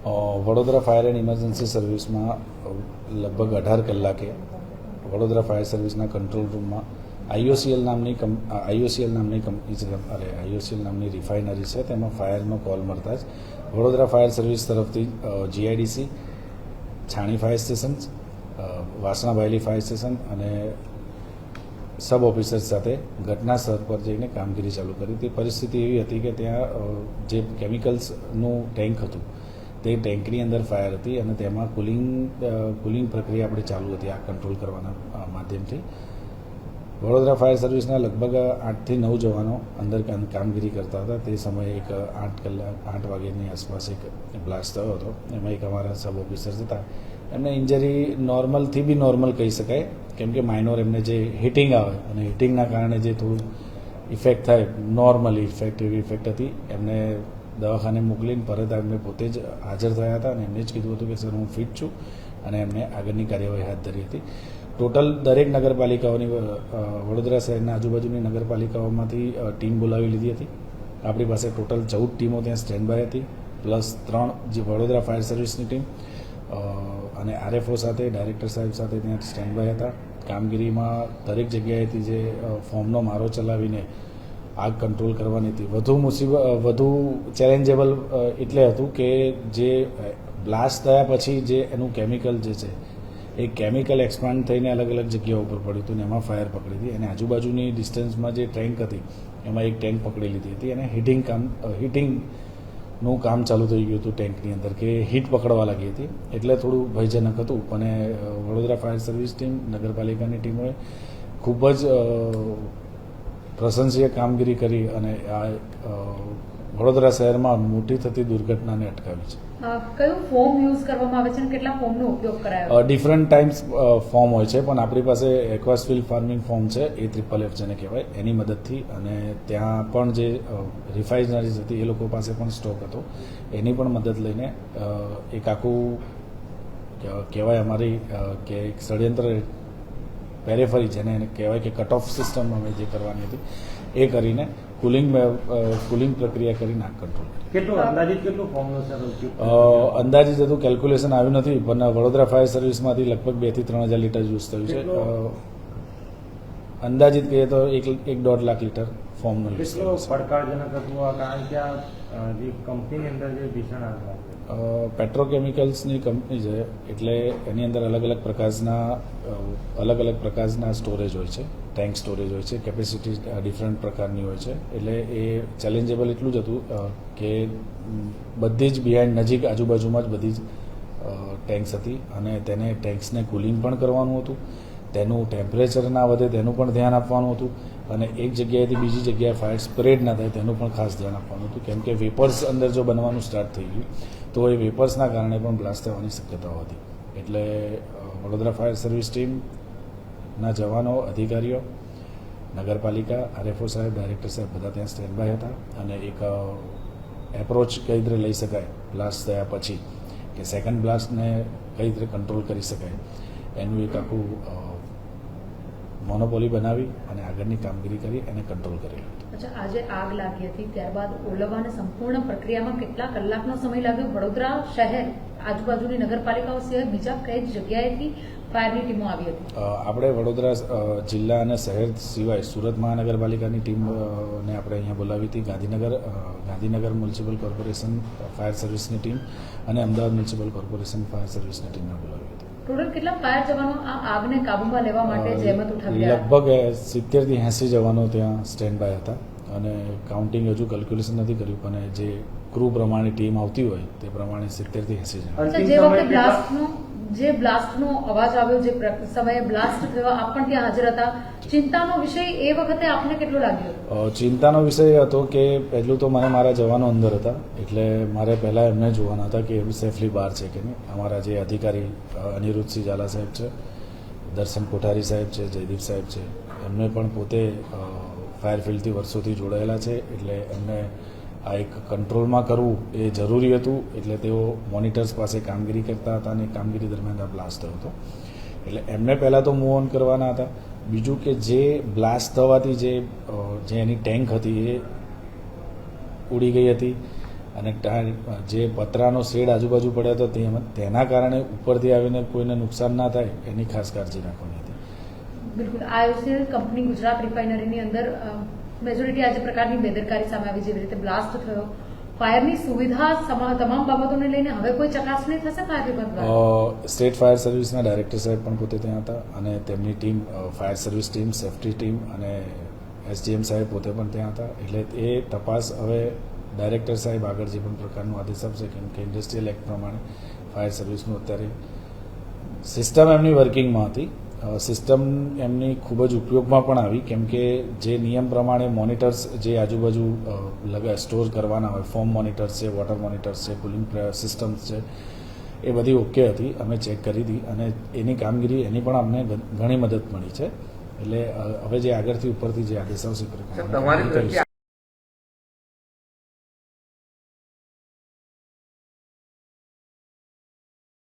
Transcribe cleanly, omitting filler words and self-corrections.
Vadodara fire and emergency સર્વિસમાં લગભગ 18 કલાકે વડોદરા ફાયર સર્વિસના કંટ્રોલ રૂમમાં આઈઓસીએલ નામની કંપની છે, આઈઓસીએલ નામની રિફાઇનરી છે, તેમાં ફાયરનો કોલ મળતા જ વડોદરા ફાયર સર્વિસ તરફથી GIDC, Chhani fire station, Vasna Bayli fire station અને સબ ઓફિસર્સ સાથે ઘટના સ્થળ પર જઈને કામગીરી ચાલુ કરી. તે પરિસ્થિતિ એવી હતી કે ત્યાં જે કેમિકલ્સનું ટેન્ક હતું તે ટેન્કની અંદર ફાયર હતી અને તેમાં કુલિંગ પ્રક્રિયા આપણી ચાલુ હતી આ કંટ્રોલ કરવાના માધ્યમથી. વડોદરા ફાયર સર્વિસના લગભગ 8 થી 9 જવાનો અંદર કામગીરી કરતા હતા. તે સમયે એક 8 વાગ્યાની આસપાસ એક બ્લાસ્ટ થયો હતો. એમાં એક અમારા સબ ઓફિસર્સ હતા, એમને ઇન્જરી નોર્મલથી બી નોર્મલ કહી શકાય, કેમ કે માઇનોર એમને જે હિટિંગ આવે અને હિટિંગના કારણે જે થોડું ઇફેક્ટ થાય, નોર્મલી એવી ઇફેક્ટ હતી. એમને દવાખાને મોકલીને પરત એમને પોતે જ હાજર થયા હતા અને એમને જ કીધું હતું કે સર હું ફિટ છું અને એમને આગળની કાર્યવાહી હાથ ધરી હતી. ટોટલ દરેક નગરપાલિકાઓની વડોદરા શહેરના આજુબાજુની નગરપાલિકાઓમાંથી ટીમ બોલાવી લીધી હતી. આપણી પાસે ટોટલ 14 ટીમો ત્યાં સ્ટેન્ડ બાય હતી, પ્લસ 3 જે વડોદરા ફાયર સર્વિસની ટીમ અને આરએફઓ સાથે, ડાયરેક્ટર સાહેબ સાથે ત્યાં સ્ટેન્ડ બાય હતા. કામગીરીમાં દરેક જગ્યાએથી જે ફોર્મનો મારો ચલાવીને આગ કંટ્રોલ કરવાની હતી. વધુ ચેલેન્જેબલ એટલે હતું કે જે બ્લાસ્ટ થયા પછી જે એનું કેમિકલ જે છે એ કેમિકલ એક્સપાન્ડ થઈને અલગ અલગ જગ્યાઓ ઉપર પડ્યું હતું અને એમાં ફાયર પકડી હતી. અને આજુબાજુની ડિસ્ટન્સમાં જે ટેન્ક હતી એમાં એક ટેન્ક પકડી લીધી હતી અને હિટિંગનું કામ ચાલુ થઈ ગયું હતું ટેન્કની અંદર, કે હીટ પકડવા લાગી હતી. એટલે થોડું ભયજનક હતું. અને વડોદરા ફાયર સર્વિસ ટીમ, નગરપાલિકાની ટીમોએ ખૂબ જ પ્રશંસનીય કામગીરી કરી અને આ વડોદરા શહેરમાં મોટી થતી દુર્ઘટનાને અટકાવી છે. કયું ફોર્મ યુઝ કરવામાં આવે છે અને કેટલા ફોર્મનો ઉપયોગ કરાયો? ડિફરન્ટ ટાઈપ્સ ફોર્મ હોય છે, પણ આપણી પાસે એક્વાસફિલ્ડ ફાર્મિંગ ફોર્મ છે, AFFF જેને કહેવાય, એની મદદથી. અને ત્યાં પણ જે રિફાઇનરીઝ હતી એ લોકો પાસે પણ સ્ટોક હતો, એની પણ મદદ લઈને એક આખું કહેવાય અમારી કે એક ષડયંત્ર પેરેફરી જેને કહેવાય કે કટ ઓફ સિસ્ટમ અમે જે કરવાની હતી એ કરીને કુલિંગ પ્રક્રિયા કરીને આગ કંટ્રોલ કરી. અંદાજિત હતું, કેલ્ક્યુલેશન આવ્યું નથી, પણ વડોદરા ફાયર સર્વિસમાંથી લગભગ 2 થી 3 હજાર લીટર યુઝ થયું છે. અંદાજિત કહીએ તો 1-1.5 લાખ લીટર ફોર્મનો યુઝ થયો છે. પડકારજનક હતું કારણ કે આ જે કંપનીની અંદર જે ભીષણ આગ લાગી, પેટ્રોકેમિકલ્સની કંપની છે, એટલે એની અંદર અલગ અલગ પ્રકારના સ્ટોરેજ હોય છે, ટેન્ક સ્ટોરેજ હોય છે, કેપેસિટી ડિફરન્ટ પ્રકારની હોય છે. એટલે એ ચેલેન્જેબલ એટલું જ હતું કે બધી જ બિહાઇન્ડ નજીક આજુબાજુમાં જ બધી જ ટેન્ક્સ હતી અને તેને ટેન્ક્સને કુલિંગ પણ કરવાનું હતું, તેનું ટેમ્પરેચર ના વધે તેનું પણ ધ્યાન આપવાનું હતું અને એક જગ્યાએથી બીજી જગ્યાએ ફાયર સ્પ્રેડ ના થાય તેનું પણ ખાસ ધ્યાન આપવાનું હતું. કેમ કે વેપર્સ અંદર જો બનવાનું સ્ટાર્ટ થઈ ગયું તો એ વેપર્સના કારણે પણ બ્લાસ્ટ થવાની શક્યતાઓ હતી. એટલે વડોદરા ફાયર સર્વિસ ટીમના જવાનો, અધિકારીઓ, નગરપાલિકા, આરએફઓ સાહેબ, ડાયરેક્ટર સાહેબ બધા ત્યાં સ્ટેન્ડ બાય હતા અને એક એપ્રોચ કઈ રીતે લઈ શકાય બ્લાસ્ટ થયા પછી, કે સેકન્ડ બ્લાસ્ટને કઈ રીતે કંટ્રોલ કરી શકાય એનું એક આખું મોનોપોલી બનાવી અને આગળની કામગીરી કરી એને કંટ્રોલ કરેલું હતું. અચ્છા, આજે આગ લાગી હતી ત્યારબાદ ઓલવવાની સંપૂર્ણ પ્રક્રિયામાં કેટલા કલાકનો સમય લાગ્યો? વડોદરા શહેર, આજુબાજુની નગરપાલિકાઓ સિવાય બીજા કઈ જગ્યાએથી ફાયરની ટીમો આવી હતી? આપણે વડોદરા જિલ્લા અને શહેર સિવાય સુરત મહાનગરપાલિકાની ટીમને આપણે અહીંયા બોલાવી હતી, ગાંધીનગર મ્યુનિસિપલ કોર્પોરેશન ફાયર સર્વિસની ટીમ અને અમદાવાદ મ્યુનિસિપલ કોર્પોરેશન ફાયર સર્વિસની ટીમને બોલાવી હતી. ટોટલ કેટલા ફાયર જવાનો આ આગને કાબૂમાં લેવા માટે જહેમત ઉઠાવી? લગભગ 70 થી 80 જવાનો ત્યાં સ્ટેન્ડ બાય હતા અને કાઉન્ટિંગ હજુ કેલ્ક્યુલેશન નથી કર્યું, પણ જે ક્રૂ પ્રમાણે ટીમ આવતી હોય તે પ્રમાણે 70 થી 80 જણા. જે વખતે બ્લાસ્ટનો અવાજ આવ્યો, જે સમયે બ્લાસ્ટ થયો, આપ પણ ત્યાં હાજર હતા, ચિંતાનો વિષય એ વખતે આપને કેટલો લાગ્યો? ચિંતાનો વિષય હતો કે પહેલું તો મને મારા જવાનો અંદર હતા, એટલે મારે પહેલાં એમને જોવાના હતા કે એ સેફલી બહાર છે કે નહીં. અમારા જે અધિકારી અનિરુદ્ધસિંહ ઝાલા સાહેબ છે, દર્શન કોઠારી સાહેબ છે, જયદીપ સાહેબ છે, એમને પણ પોતે ફાયર ફિલ્ડથી વર્ષોથી જોડાયેલા છે, એટલે એમને આ એક કંટ્રોલમાં કરવું એ જરૂરી હતું. એટલે તેઓ મોનિટર્સ પાસે કામગીરી કરતા હતા અને કામગીરી દરમિયાન આ બ્લાસ્ટ થયો હતો. એટલે એમને પહેલાં તો મૂવ ઓન કરવાના હતા. બીજું કે જે બ્લાસ્ટ થવાથી જે એની ટેન્ક હતી એ ઉડી ગઈ હતી અને જે પતરાનો શેડ આજુબાજુ પડ્યો હતો તેના કારણે ઉપરથી આવીને કોઈને નુકસાન ના થાય એની ખાસ કાળજી રાખવાની હતી. બિલકુલ IOCL કંપની ગુજરાત રિફાઇનરીની અંદર મેજોરિટી આજે પ્રકારની બેદરકારી સામે આવી, જેવી રીતે બ્લાસ્ટ થયો, ફાયરની સુવિધા તમામ બાબતોને લઈને હવે કોઈ ચકાસણી થશે ફાયર વિભાગ દ્વારા? સ્ટેટ ફાયર સર્વિસના ડાયરેક્ટર સાહેબ પણ પોતે ત્યાં હતા અને તેમની team, fire service team, safety team અને SGM સાહેબ પોતે પણ ત્યાં હતા. એટલે એ તપાસ હવે ડાયરેક્ટર સાહેબ આગળ જે પણ પ્રકારનો આદેશ આપશે, કેમ કે ઇન્ડસ્ટ્રીયલ એક્ટ પ્રમાણે ફાયર સર્વિસનું અત્યારે સિસ્ટમ એમની વર્કિંગમાં હતી. સિસ્ટમ એમની ખૂબ જ ઉપયોગમાં પણ આવી, કેમ કે જે નિયમ પ્રમાણે મોનિટર્સ જે આજુબાજુ સ્ટોર કરવાના હોય, ફોર્મ મોનિટર્સ છે, વોટર મોનિટર્સ છે, કુલિંગ સિસ્ટમ્સ છે, એ બધી ઓકે હતી. અમે ચેક કરી હતી અને એની કામગીરી એની પણ અમને ઘણી મદદ મળી છે. એટલે હવે જે આગળથી ઉપરથી જે આદેશ આવશે તમારી દ્રષ્ટિએ